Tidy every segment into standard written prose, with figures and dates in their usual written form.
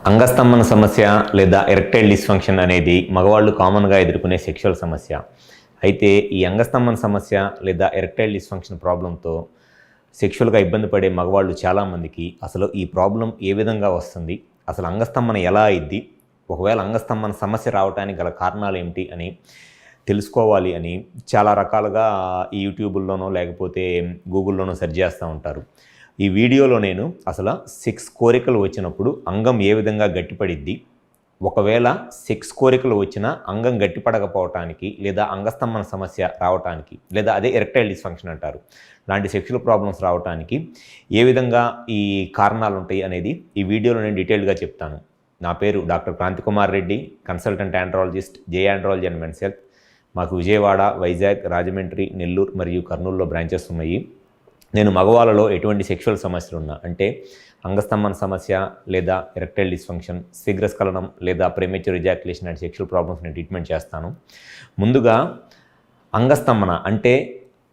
అంగస్తంభన సమస్య లేదా erectile dysfunction అనేది మగవాళ్ళు కామన్గా ఎదుర్కొనే సెక్షువల్ సమస్య. అయితే ఈ అంగస్తంభన సమస్య లేదా ఎరెక్టైల్ డిస్ఫంక్షన్ ప్రాబ్లంతో సెక్షువల్గా ఇబ్బంది పడే మగవాళ్ళు చాలామందికి అసలు ఈ ప్రాబ్లం ఏ విధంగా వస్తుంది, అసలు అంగస్తంభన ఎలా అయింది, ఒకవేళ అంగస్తంభన సమస్య రావడానికి గల కారణాలు ఏమిటి అని తెలుసుకోవాలి అని చాలా రకాలుగా ఈ యూట్యూబుల్లోనో లేకపోతే గూగుల్లోనో సెర్చ్ చేస్తూ ఉంటారు. ఈ వీడియోలో నేను అసలు సెక్స్ కోరికలు వచ్చినప్పుడు అంగం ఏ విధంగా గట్టిపడిద్ది, ఒకవేళ సెక్స్ కోరికలు వచ్చినా అంగం గట్టిపడకపోవటానికి లేదా అంగస్తంభన సమస్య రావటానికి లేదా అదే ఎరెక్టైల్ డిస్ఫంక్షన్ అంటారు లాంటి సెక్షువల్ ప్రాబ్లమ్స్ రావటానికి ఏ విధంగా ఈ కారణాలు ఉంటాయి అనేది ఈ వీడియోలో నేను డీటెయిల్గా చెప్తాను. నా పేరు doctor Kranthi Kumar Reddy, consultant andrologist, J andrology and men's health. మాకు విజయవాడ, వైజాగ్, రాజమండ్రి, నెల్లూరు మరియు కర్నూలులో బ్రాంచెస్ ఉన్నాయి. నేను మగవాళ్ళలో ఎటువంటి సెక్షువల్ సమస్యలు ఉన్నా అంటే అంగస్తంభన సమస్య లేదా ఎరెక్టైల్ డిస్ఫంక్షన్, శీఘ్రస్ఖలనం లేదా premature ejaculation and sexual problems నేను ట్రీట్మెంట్ చేస్తాను. ముందుగా అంగస్తంభన అంటే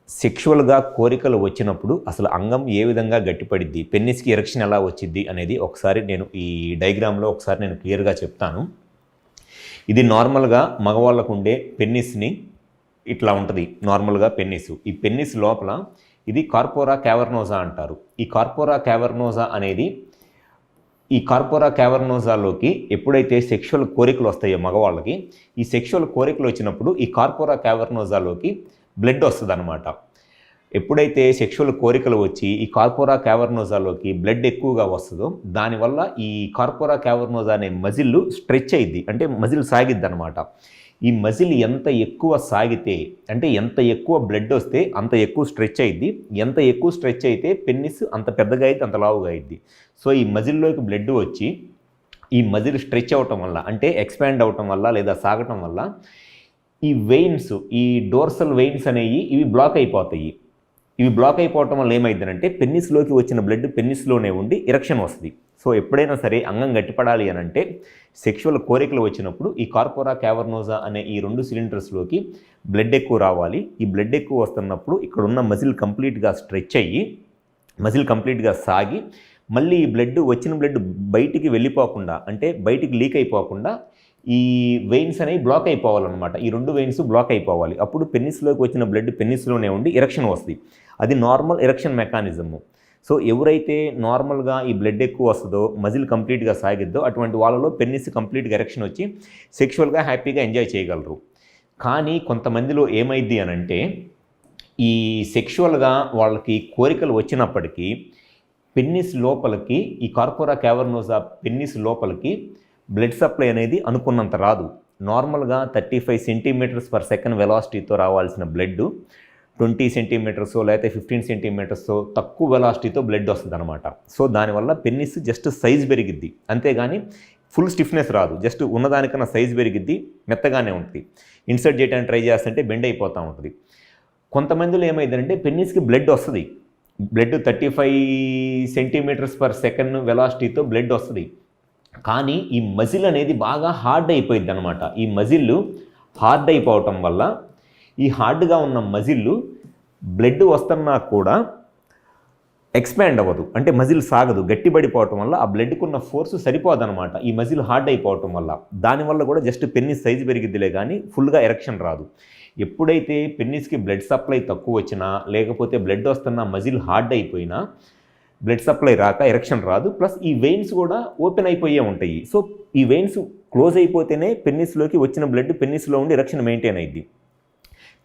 సెక్షువల్గా కోరికలు వచ్చినప్పుడు అసలు అంగం ఏ విధంగా గట్టిపడిద్ది, పెన్నిస్కి ఎరెక్షన్ ఎలా వచ్చిద్ది అనేది ఒకసారి నేను ఈ డయాగ్రామ్లో ఒకసారి నేను క్లియర్గా చెప్తాను. ఇది నార్మల్గా మగవాళ్ళకు ఉండే పెన్నిస్ని ఇట్లా ఉంటుంది. నార్మల్గా పెన్నిస్, ఈ పెన్నిస్ లోపల ఇది కార్పోరా క్యావర్నోజా అంటారు. ఈ కార్పోరా క్యావర్నోజా అనేది ఈ కార్పోరా క్యావర్నోజాలోకి ఎప్పుడైతే సెక్షువల్ కోరికలు వస్తాయో మగవాళ్ళకి, ఈ సెక్షువల్ కోరికలు వచ్చినప్పుడు ఈ కార్పోరా క్యావర్నోజాలోకి బ్లడ్ వస్తుంది అనమాట. ఎప్పుడైతే సెక్షువల్ కోరికలు వచ్చి ఈ కార్పోరా క్యావర్నోజాలోకి బ్లడ్ ఎక్కువగా వస్తుందో దానివల్ల ఈ కార్పోరా క్యావర్నోజా అనే మజిల్ స్ట్రెచ్ అయ్యిద్ది, అంటే మజిల్ సాగిద్ది అనమాట. ఈ మజిల్ ఎంత ఎక్కువ సాగితే అంటే ఎంత ఎక్కువ బ్లడ్ వస్తే అంత ఎక్కువ స్ట్రెచ్ అయ్యిద్ది, ఎంత ఎక్కువ స్ట్రెచ్ అయితే పెన్నిస్ అంత పెద్దగా అయింది, అంత లావుగా అయింది. సో ఈ మజిల్లోకి బ్లడ్ వచ్చి ఈ మజిల్ స్ట్రెచ్ అవ్వటం వల్ల అంటే ఎక్స్పాండ్ అవ్వటం వల్ల లేదా సాగటం వల్ల ఈ వెయిన్స్, ఈ డోర్సల్ వెయిన్స్ అనేవి ఇవి బ్లాక్ అయిపోతాయి. ఇవి బ్లాక్ అయిపోవటం వల్ల ఏమైందనంటే పెన్నిస్లోకి వచ్చిన బ్లడ్ పెన్నిస్లోనే ఉండి ఎరెక్షన్ వస్తుంది. సో ఎప్పుడైనా సరే అంగం గట్టిపడాలి అని అంటే సెక్షువల్ కోరికలు వచ్చినప్పుడు ఈ కార్పోరా క్యావర్నోజా అనే ఈ రెండు సిలిండర్స్లోకి బ్లడ్ ఎక్కువ రావాలి. ఈ బ్లడ్ ఎక్కువ వస్తున్నప్పుడు ఇక్కడ ఉన్న మజిల్ కంప్లీట్గా స్ట్రెచ్ అయ్యి మజిల్ కంప్లీట్గా సాగి మళ్ళీ ఈ బ్లడ్ వచ్చిన బ్లడ్ బయటికి వెళ్ళిపోకుండా అంటే బయటికి లీక్ అయిపోకుండా ఈ వెయిన్స్ అనేవి బ్లాక్ అయిపోవాలన్నమాట. ఈ రెండు వెయిన్స్ బ్లాక్ అయిపోవాలి. అప్పుడు పెన్నిస్లోకి వచ్చిన బ్లడ్ పెన్నిస్లోనే ఉండి ఎరెక్షన్ వస్తుంది. అది నార్మల్ ఎరెక్షన్ మెకానిజము. సో ఎవరైతే నార్మల్గా ఈ బ్లడ్ ఎక్కువ వస్తుందో మజిల్ కంప్లీట్గా సాగిద్దో అటువంటి వాళ్ళలో పెన్నిస్ కంప్లీట్గా ఎరెక్షన్ వచ్చి సెక్షువల్గా హ్యాపీగా ఎంజాయ్ చేయగలరు. కానీ కొంతమందిలో ఏమైంది అని అంటే ఈ సెక్షువల్గా వాళ్ళకి కోరికలు వచ్చినప్పటికీ పెన్నిస్ లోపలికి ఈ కార్పోరా క్యావర్నోజా పెన్నిస్ లోపలికి బ్లడ్ సప్లై అనేది అనుకున్నంత రాదు. నార్మల్గా 35 సెంటీమీటర్స్ పర్ సెకండ్ వెలాసిటీతో రావాల్సిన బ్లడ్ 20 సెంటీమీటర్స్ లేకపోతే 15 సెంటీమీటర్స్ తక్కువ వెలాసిటీతో బ్లడ్ వస్తుంది అనమాట. సో దానివల్ల పెన్నిస్ జస్ట్ సైజ్ పెరిగిద్ది, అంతేగాని ఫుల్ స్టిఫ్నెస్ రాదు. జస్ట్ ఉన్నదానికన్నా సైజ్ పెరిగిద్ది, మెత్తగానే ఉంటుంది. ఇన్సర్ట్ చేయడానికి ట్రై చేస్తుంటే బెండ్ అయిపోతూ ఉంటుంది. కొంతమందిలో ఏమైందంటే పెన్నిస్కి బ్లడ్ వస్తుంది, బ్లడ్ 35 సెంటీమీటర్స్ పర్ సెకండ్ వెలాసిటీతో బ్లడ్ వస్తుంది. కానీ ఈ మజిల్ అనేది బాగా హార్డ్ అయిపోయింది అనమాట. ఈ మజిల్ హార్డ్ అయిపోవటం వల్ల ఈ హార్డ్గా ఉన్న మజిల్ బ్లడ్ వస్తున్నా కూడా ఎక్స్పాండ్ అవ్వదు, అంటే మజిల్ సాగదు, గట్టిపడిపోవటం వల్ల ఆ బ్లడ్కున్న ఫోర్స్ సరిపోదన్నమాట ఈ మజిల్ హార్డ్ అయిపోవటం వల్ల. దానివల్ల కూడా జస్ట్ పెన్నిస్ సైజు పెరిగిద్దిలే కానీ ఫుల్గా ఎరెక్షన్ రాదు. ఎప్పుడైతే పెన్నిస్కి బ్లడ్ సప్లై తక్కువ వచ్చినా లేకపోతే బ్లడ్ వస్తున్నా మజిల్ హార్డ్ అయిపోయినా బ్లడ్ సప్లై రాక ఎరెక్షన్ రాదు. ప్లస్ ఈ వెయిన్స్ కూడా ఓపెన్ అయిపోయే ఉంటాయి. సో ఈ వెయిన్స్ క్లోజ్ అయిపోతేనే పెన్నిస్లోకి వచ్చిన బ్లడ్ పెన్నిస్లో ఉండి ఎరెక్షన్ మెయింటైన్ అయ్యిద్ది.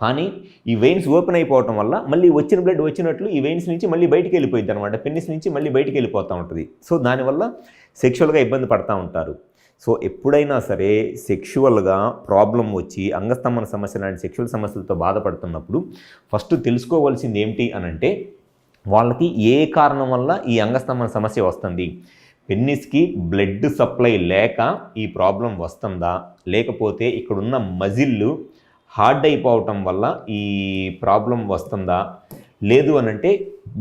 కానీ ఈ వెయిన్స్ ఓపెన్ అయిపోవటం వల్ల మళ్ళీ వచ్చిన బ్లడ్ వచ్చినట్లు ఈ వెయిన్స్ నుంచి మళ్ళీ బయటికి వెళ్ళిపోయింది అనమాట, పెన్నిస్ నుంచి మళ్ళీ బయటికి వెళ్ళిపోతూ ఉంటుంది. సో దానివల్ల సెక్షువల్గా ఇబ్బంది పడుతూ ఉంటారు. సో ఎప్పుడైనా సరే సెక్షువల్గా ప్రాబ్లం వచ్చి అంగస్తంభన సమస్య లాంటి సెక్షువల్ సమస్యలతో బాధపడుతున్నప్పుడు ఫస్ట్ తెలుసుకోవాల్సింది ఏమిటి అని అంటే వాళ్ళకి ఏ కారణం వల్ల ఈ అంగస్తంభన సమస్య వస్తుంది. పెన్నిస్కి బ్లడ్ సప్లై లేక ఈ ప్రాబ్లం వస్తుందా, లేకపోతే ఇక్కడున్న మజిల్ హార్డ్ అయిపోవటం వల్ల ఈ ప్రాబ్లం వస్తుందా, లేదు అని అంటే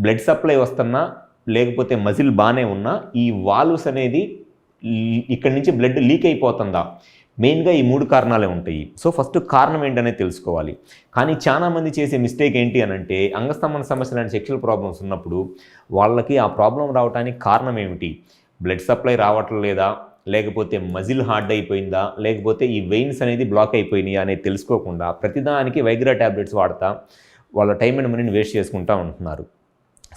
బ్లడ్ సప్లై వస్తున్నా లేకపోతే మజిల్ బాగానే ఉన్నా ఈ వాల్వ్స్ అనేది ఇక్కడి నుంచి బ్లడ్ లీక్ అయిపోతుందా, మెయిన్గా ఈ మూడు కారణాలే ఉంటాయి. సో ఫస్ట్ కారణం ఏంటనేది తెలుసుకోవాలి. కానీ చాలామంది చేసే మిస్టేక్ ఏంటి అని అంటే అంగస్తంభన సమస్య లాంటి సెక్షువల్ ప్రాబ్లమ్స్ ఉన్నప్పుడు వాళ్ళకి ఆ ప్రాబ్లం రావడానికి కారణం ఏమిటి, బ్లడ్ సప్లై రావట్లేదా, లేకపోతే మజిల్ హార్డ్ అయిపోయిందా, లేకపోతే ఈ వెయిన్స్ అనేది బ్లాక్ అయిపోయినాయా అనేది తెలుసుకోకుండా ప్రతిదానికి వైగ్రా ట్యాబ్లెట్స్ వాడతా వాళ్ళ టైం అండ్ మనీని వేస్ట్ చేసుకుంటూ ఉంటున్నారు.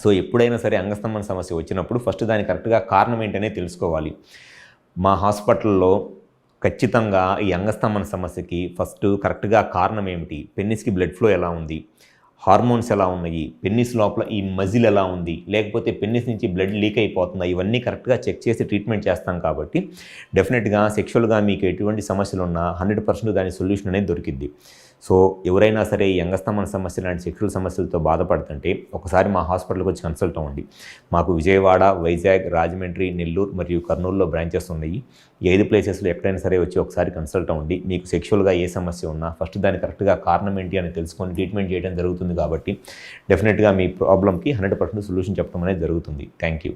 సో ఎప్పుడైనా సరే అంగస్తంభన సమస్య వచ్చినప్పుడు ఫస్ట్ దాని కరెక్ట్గా కారణం ఏంటనే తెలుసుకోవాలి. మా హాస్పిటల్లో ఖచ్చితంగా ఈ అంగస్తంభన సమస్యకి ఫస్ట్ కరెక్ట్గా కారణం ఏమిటి, పెన్నిస్కి బ్లడ్ ఫ్లో ఎలా ఉంది, హార్మోన్స్ ఎలా ఉన్నాయి, పెన్నిస్ లోపల ఈ మజిల్ ఎలా ఉంది, లేకపోతే పెన్నిస్ నుంచి బ్లడ్ లీక్ అయిపోతుందా, ఇవన్నీ కరెక్ట్గా చెక్ చేసి ట్రీట్మెంట్ చేస్తాం. కాబట్టి డెఫినెట్గా సెక్షువల్గా మీకు ఎటువంటి సమస్యలు ఉన్నా 100% దాని సొల్యూషన్ అనేది దొరికిద్ది. సో ఎవరైనా సరే ఈ అంగస్తంభన సమస్య లాంటి సెక్షువల్ సమస్యలతో బాధపడుతుంటే ఒకసారి మా హాస్పిటల్కి వచ్చి కన్సల్ట్ అవ్వండి. మాకు విజయవాడ, వైజాగ్, రాజమండ్రి, నెల్లూరు మరియు కర్నూలులో బ్రాంచెస్ ఉన్నాయి. ఈ 5 ప్లేసెస్లో ఎక్కడైనా సరే వచ్చి ఒకసారి కన్సల్ట్ అవ్వండి. మీకు సెక్షువల్గా ఏ సమస్య ఉన్నా ఫస్ట్ దాని కరెక్ట్గా కారణం ఏంటి అని తెలుసుకొని ట్రీట్మెంట్ చేయడం జరుగుతుంది. కాబట్టి డెఫినెట్గా మీ ప్రాబ్లంకి 100% సొల్యూషన్ చెప్పడం అనేది జరుగుతుంది. Thank you.